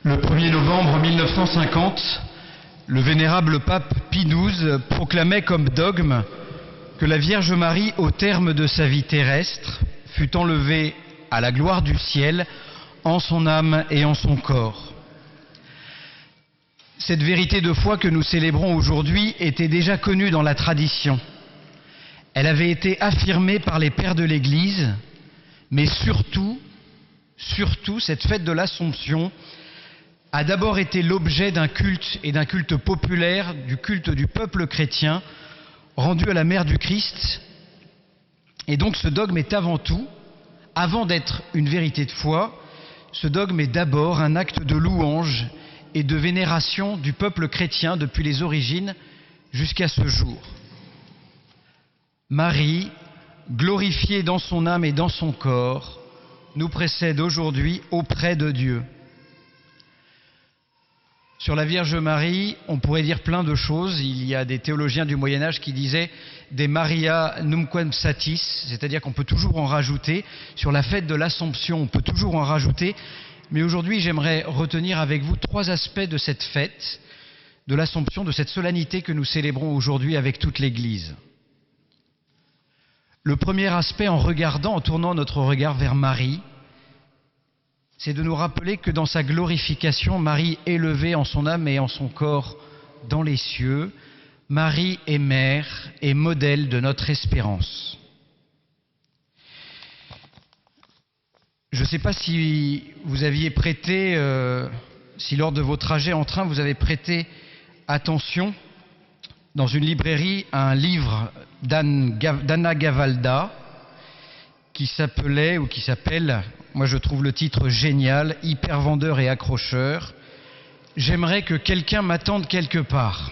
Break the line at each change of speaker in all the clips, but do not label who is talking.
Le 1er novembre 1950, le vénérable pape Pie XII proclamait comme dogme que la Vierge Marie, au terme de sa vie terrestre, fut enlevée à la gloire du ciel en son âme et en son corps. Cette vérité de foi que nous célébrons aujourd'hui était déjà connue dans la tradition. Elle avait été affirmée par les pères de l'Église, mais surtout, cette fête de l'Assomption a d'abord été l'objet d'un culte et d'un culte populaire, du culte du peuple chrétien, rendu à la mère du Christ. Et donc ce dogme est avant tout, avant d'être une vérité de foi, ce dogme est d'abord un acte de louange et de vénération du peuple chrétien depuis les origines jusqu'à ce jour. Marie, glorifiée dans son âme et dans son corps, nous précède aujourd'hui auprès de Dieu. Sur la Vierge Marie, on pourrait dire plein de choses. Il y a des théologiens du Moyen-Âge qui disaient « De Maria numquam satis », c'est-à-dire qu'on peut toujours en rajouter. Sur la fête de l'Assomption, on peut toujours en rajouter. Mais aujourd'hui, j'aimerais retenir avec vous 3 aspects de cette fête de l'Assomption, de cette solennité que nous célébrons aujourd'hui avec toute l'Église. Le premier aspect, en tournant notre regard vers Marie, c'est de nous rappeler que dans sa glorification, Marie élevée en son âme et en son corps dans les cieux, Marie est mère et modèle de notre espérance. Je ne sais pas si vous aviez prêté, si lors de vos trajets en train, vous avez prêté attention dans une librairie à un livre d'Anna Gavalda qui s'appelle, moi je trouve le titre génial, hyper vendeur et accrocheur, « J'aimerais que quelqu'un m'attende quelque part ».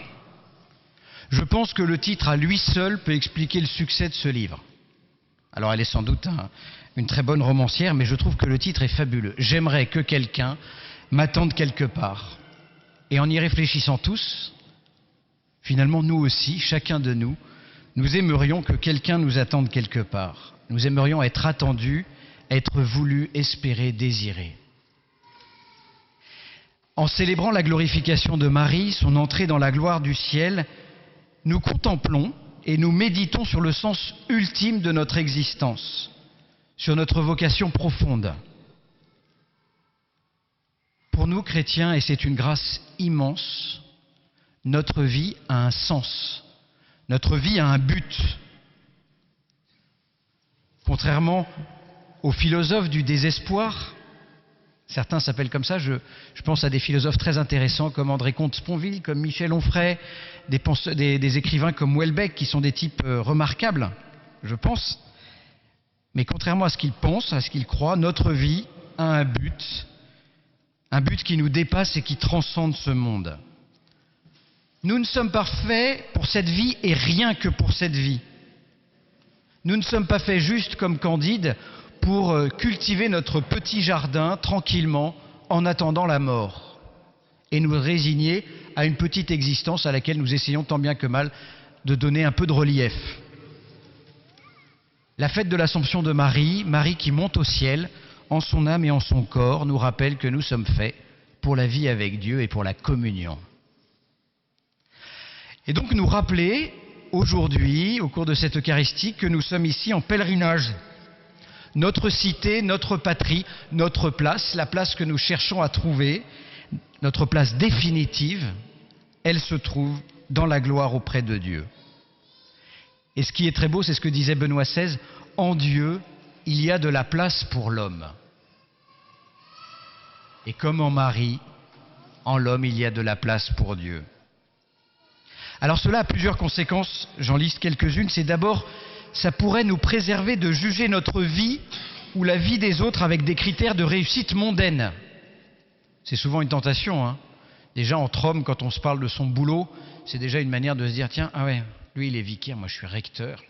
Je pense que le titre à lui seul peut expliquer le succès de ce livre. Alors elle est sans doute une très bonne romancière, mais je trouve que le titre est fabuleux. « J'aimerais que quelqu'un m'attende quelque part ». Et en y réfléchissant tous, finalement nous aussi, chacun de nous, nous aimerions que quelqu'un nous attende quelque part. Nous aimerions être attendus, être voulus, espérés, désirés. En célébrant la glorification de Marie, son entrée dans la gloire du ciel, nous contemplons et nous méditons sur le sens ultime de notre existence, sur notre vocation profonde. Pour nous, chrétiens, et c'est une grâce immense, notre vie a un sens, notre vie a un but. Contrairement aux philosophes du désespoir, certains s'appellent comme ça, je pense à des philosophes très intéressants comme André Comte-Sponville, comme Michel Onfray, des écrivains comme Houellebecq, qui sont des types remarquables, je pense. Mais contrairement à ce qu'ils pensent, à ce qu'ils croient, notre vie a un but qui nous dépasse et qui transcende ce monde. Nous ne sommes pas faits pour cette vie et rien que pour cette vie. Nous ne sommes pas faits juste comme Candide pour cultiver notre petit jardin tranquillement en attendant la mort et nous résigner à une petite existence à laquelle nous essayons tant bien que mal de donner un peu de relief. La fête de l'Assomption de Marie, Marie qui monte au ciel en son âme et en son corps, nous rappelle que nous sommes faits pour la vie avec Dieu et pour la communion. Et donc nous rappeler aujourd'hui, au cours de cette Eucharistie, que nous sommes ici en pèlerinage. Notre cité, notre patrie, notre place, la place que nous cherchons à trouver, notre place définitive, elle se trouve dans la gloire auprès de Dieu. Et ce qui est très beau, c'est ce que disait Benoît XVI, en Dieu, il y a de la place pour l'homme. Et comme en Marie, en l'homme, il y a de la place pour Dieu. Alors cela a plusieurs conséquences, j'en liste quelques-unes. C'est d'abord, ça pourrait nous préserver de juger notre vie ou la vie des autres avec des critères de réussite mondaine. C'est souvent une tentation, hein. Déjà entre hommes, quand on se parle de son boulot, c'est déjà une manière de se dire, tiens, ah ouais, lui il est vicaire, moi je suis recteur.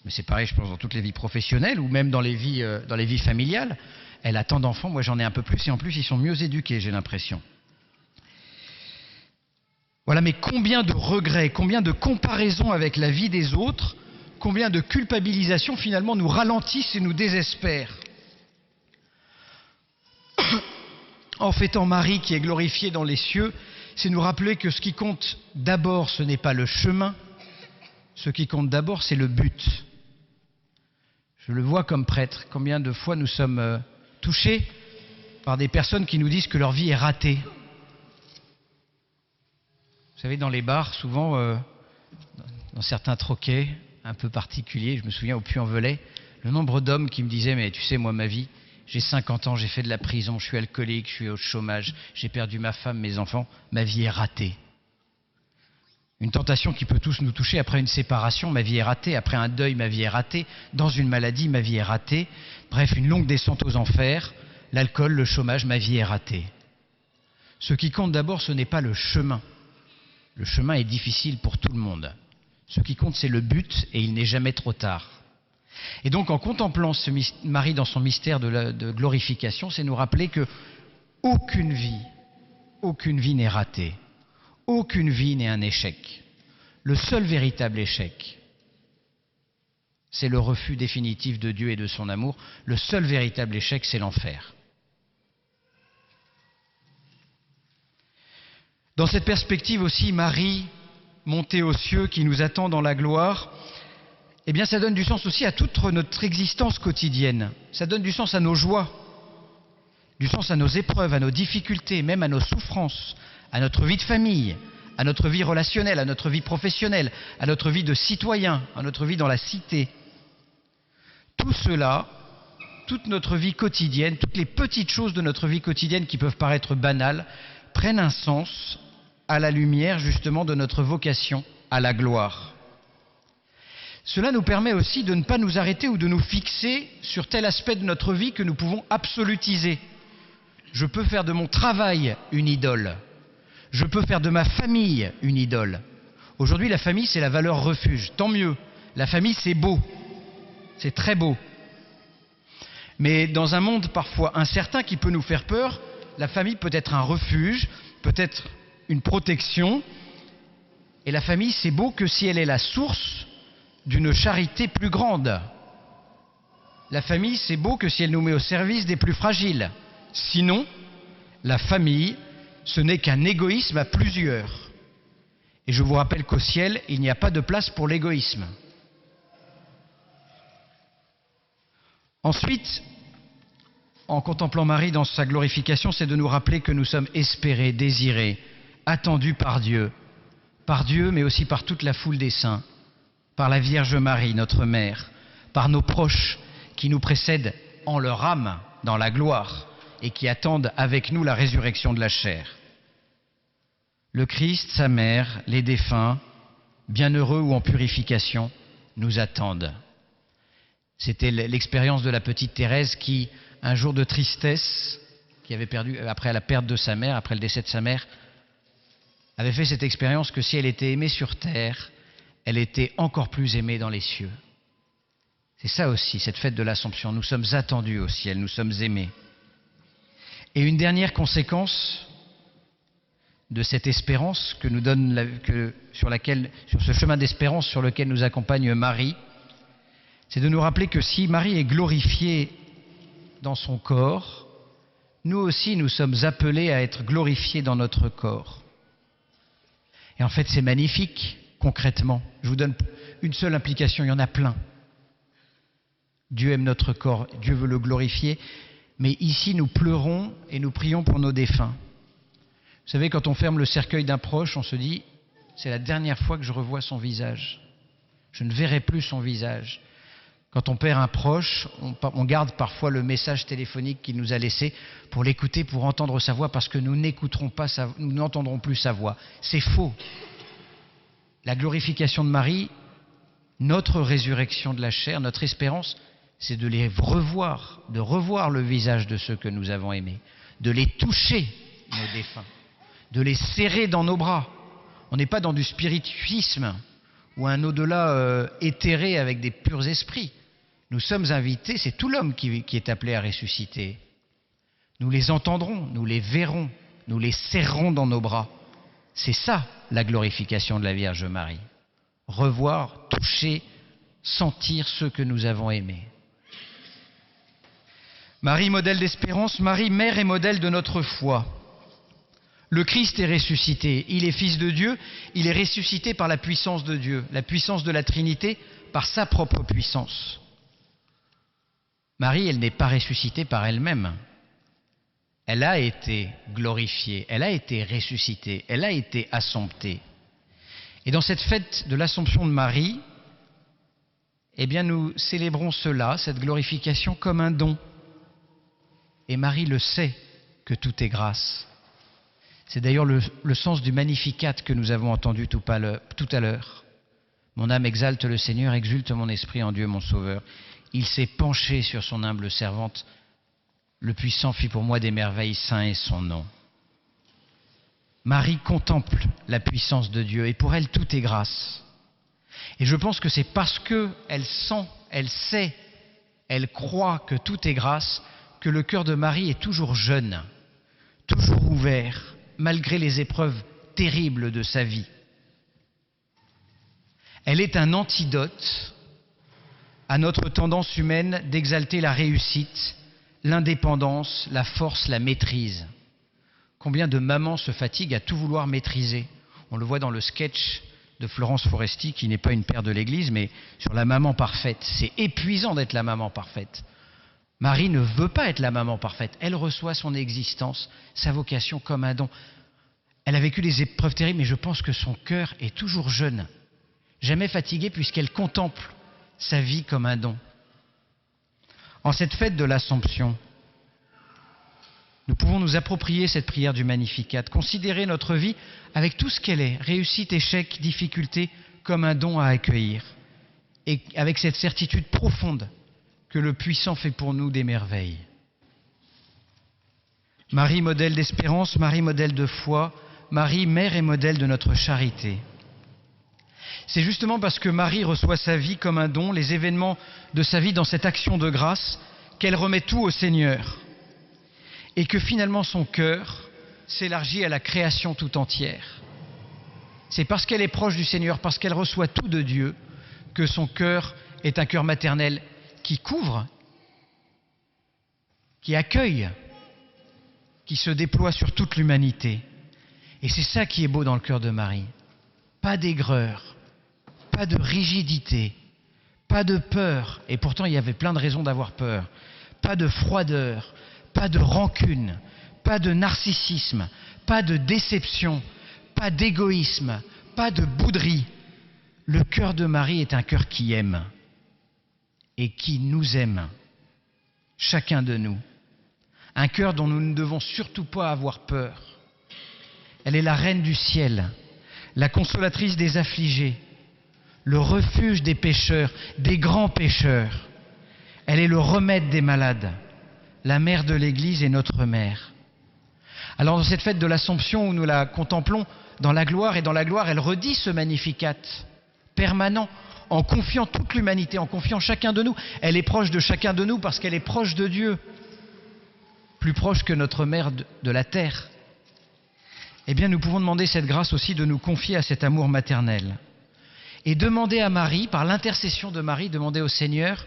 Mais c'est pareil, je pense, dans toutes les vies professionnelles ou même dans les vies familiales. Elle a tant d'enfants, moi j'en ai un peu plus et en plus ils sont mieux éduqués, j'ai l'impression. Voilà, mais combien de regrets, combien de comparaisons avec la vie des autres, combien de culpabilisations finalement nous ralentissent et nous désespèrent. en fêtant Marie qui est glorifiée dans les cieux, c'est nous rappeler que ce qui compte d'abord, ce n'est pas le chemin, ce qui compte d'abord, c'est le but. Je le vois comme prêtre, combien de fois nous sommes touchés par des personnes qui nous disent que leur vie est ratée. Vous savez, dans les bars, souvent, dans certains troquets un peu particuliers, je me souviens au Puy-en-Velay, le nombre d'hommes qui me disaient « mais tu sais, moi, ma vie, j'ai 50 ans, j'ai fait de la prison, je suis alcoolique, je suis au chômage, j'ai perdu ma femme, mes enfants, ma vie est ratée. » Une tentation qui peut tous nous toucher. Après une séparation, ma vie est ratée. Après un deuil, ma vie est ratée. Dans une maladie, ma vie est ratée. Bref, une longue descente aux enfers, l'alcool, le chômage, ma vie est ratée. Ce qui compte d'abord, ce n'est pas le chemin. Le chemin est difficile pour tout le monde. Ce qui compte, c'est le but, et il n'est jamais trop tard. Et donc, en contemplant Marie dans son mystère de glorification, c'est nous rappeler que aucune vie n'est ratée. Aucune vie n'est un échec. Le seul véritable échec, c'est le refus définitif de Dieu et de son amour. Le seul véritable échec, c'est l'enfer. Dans cette perspective aussi, Marie, montée aux cieux, qui nous attend dans la gloire, eh bien, ça donne du sens aussi à toute notre existence quotidienne. Ça donne du sens à nos joies, du sens à nos épreuves, à nos difficultés, même à nos souffrances, à notre vie de famille, à notre vie relationnelle, à notre vie professionnelle, à notre vie de citoyen, à notre vie dans la cité. Tout cela, toute notre vie quotidienne, toutes les petites choses de notre vie quotidienne qui peuvent paraître banales, prennent un sens à la lumière justement de notre vocation à la gloire. Cela nous permet aussi de ne pas nous arrêter ou de nous fixer sur tel aspect de notre vie que nous pouvons absolutiser. Je peux faire de mon travail une idole. Je peux faire de ma famille une idole. Aujourd'hui, la famille, c'est la valeur refuge. Tant mieux. La famille, c'est beau. C'est très beau. Mais dans un monde parfois incertain qui peut nous faire peur, la famille peut être un refuge, peut être une protection. Et la famille, c'est beau que si elle est la source d'une charité plus grande. La famille, c'est beau que si elle nous met au service des plus fragiles. Sinon, la famille, ce n'est qu'un égoïsme à plusieurs. Et je vous rappelle qu'au ciel, il n'y a pas de place pour l'égoïsme. Ensuite, en contemplant Marie dans sa glorification, c'est de nous rappeler que nous sommes espérés, désirés, attendus par Dieu, mais aussi par toute la foule des saints, par la Vierge Marie, notre Mère, par nos proches qui nous précèdent en leur âme dans la gloire et qui attendent avec nous la résurrection de la chair. Le Christ, sa mère, les défunts, bienheureux ou en purification, nous attendent. C'était l'expérience de la petite Thérèse qui, un jour de tristesse, qui avait perdu, après la perte de sa mère, après le décès de sa mère, avait fait cette expérience que si elle était aimée sur terre, elle était encore plus aimée dans les cieux. C'est ça aussi, cette fête de l'Assomption. Nous sommes attendus au ciel, nous sommes aimés. Et une dernière conséquence de cette espérance que nous donne, sur ce chemin d'espérance sur lequel nous accompagne Marie, c'est de nous rappeler que si Marie est glorifiée dans son corps, nous aussi nous sommes appelés à être glorifiés dans notre corps. Et en fait, c'est magnifique, concrètement. Je vous donne une seule implication, il y en a plein. Dieu aime notre corps, Dieu veut le glorifier, mais ici nous pleurons et nous prions pour nos défunts. Vous savez, quand on ferme le cercueil d'un proche, on se dit, c'est la dernière fois que je revois son visage. Je ne verrai plus son visage. Quand on perd un proche, on garde parfois le message téléphonique qu'il nous a laissé pour l'écouter, pour entendre sa voix, parce que nous n'entendrons plus sa voix. C'est faux. La glorification de Marie, notre résurrection de la chair, notre espérance, c'est de les revoir, de revoir le visage de ceux que nous avons aimés, de les toucher, nos défunts, de les serrer dans nos bras. On n'est pas dans du spiritisme ou un au-delà éthéré avec des purs esprits. Nous sommes invités, c'est tout l'homme qui est appelé à ressusciter. Nous les entendrons, nous les verrons, nous les serrerons dans nos bras. C'est ça la glorification de la Vierge Marie. Revoir, toucher, sentir ceux que nous avons aimés. Marie, modèle d'espérance, Marie, mère et modèle de notre foi. Le Christ est ressuscité, il est Fils de Dieu, il est ressuscité par la puissance de Dieu, la puissance de la Trinité, par sa propre puissance. Marie, elle n'est pas ressuscitée par elle-même. Elle a été glorifiée, elle a été ressuscitée, elle a été assomptée. Et dans cette fête de l'Assomption de Marie, eh bien nous célébrons cela, cette glorification, comme un don. Et Marie le sait que tout est grâce. C'est d'ailleurs le sens du Magnificat que nous avons entendu tout à l'heure. Mon âme exalte le Seigneur, exulte mon esprit en Dieu mon Sauveur. Il s'est penché sur son humble servante. Le Puissant fit pour moi des merveilles, saint est son nom. Marie contemple la puissance de Dieu et pour elle tout est grâce. Et je pense que c'est parce qu'elle sent, elle sait, elle croit que tout est grâce que le cœur de Marie est toujours jeune, toujours ouvert, malgré les épreuves terribles de sa vie. Elle est un antidote à notre tendance humaine d'exalter la réussite, l'indépendance, la force, la maîtrise. Combien de mamans se fatiguent à tout vouloir maîtriser? On le voit dans le sketch de Florence Foresti, qui n'est pas une père de l'Église, mais sur la maman parfaite. C'est épuisant d'être la maman parfaite. Marie ne veut pas être la maman parfaite. Elle reçoit son existence, sa vocation comme un don. Elle a vécu des épreuves terribles, mais je pense que son cœur est toujours jeune, jamais fatigué, puisqu'elle contemple sa vie comme un don. En cette fête de l'Assomption, nous pouvons nous approprier cette prière du Magnificat, considérer notre vie avec tout ce qu'elle est, réussite, échec, difficulté, comme un don à accueillir, et avec cette certitude profonde que le Puissant fait pour nous des merveilles. Marie, modèle d'espérance, Marie, modèle de foi, Marie, mère et modèle de notre charité. C'est justement parce que Marie reçoit sa vie comme un don, les événements de sa vie dans cette action de grâce, qu'elle remet tout au Seigneur. Et que finalement son cœur s'élargit à la création tout entière. C'est parce qu'elle est proche du Seigneur, parce qu'elle reçoit tout de Dieu, que son cœur est un cœur maternel qui couvre, qui accueille, qui se déploie sur toute l'humanité. Et c'est ça qui est beau dans le cœur de Marie. Pas d'aigreur, pas de rigidité, pas de peur, et pourtant il y avait plein de raisons d'avoir peur, pas de froideur, pas de rancune, pas de narcissisme, pas de déception, pas d'égoïsme, pas de bouderie. Le cœur de Marie est un cœur qui aime et qui nous aime, chacun de nous. Un cœur dont nous ne devons surtout pas avoir peur. Elle est la reine du ciel, la consolatrice des affligés, le refuge des pécheurs, des grands pécheurs. Elle est le remède des malades, la mère de l'Église et notre mère. Alors dans cette fête de l'Assomption où nous la contemplons dans la gloire, et dans la gloire elle redit ce Magnificat permanent, en confiant toute l'humanité, en confiant chacun de nous. Elle est proche de chacun de nous parce qu'elle est proche de Dieu, plus proche que notre mère de la terre. Eh bien nous pouvons demander cette grâce aussi de nous confier à cet amour maternel. Et demander à Marie, par l'intercession de Marie, demander au Seigneur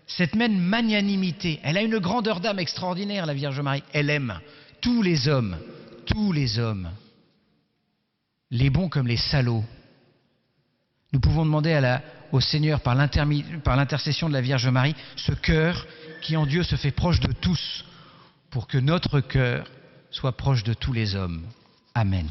cette même magnanimité. Elle a une grandeur d'âme extraordinaire, la Vierge Marie. Elle aime tous les hommes, les bons comme les salauds. Nous pouvons demander au Seigneur, par l'intercession de la Vierge Marie, ce cœur qui en Dieu se fait proche de tous, pour que notre cœur soit proche de tous les hommes. Amen.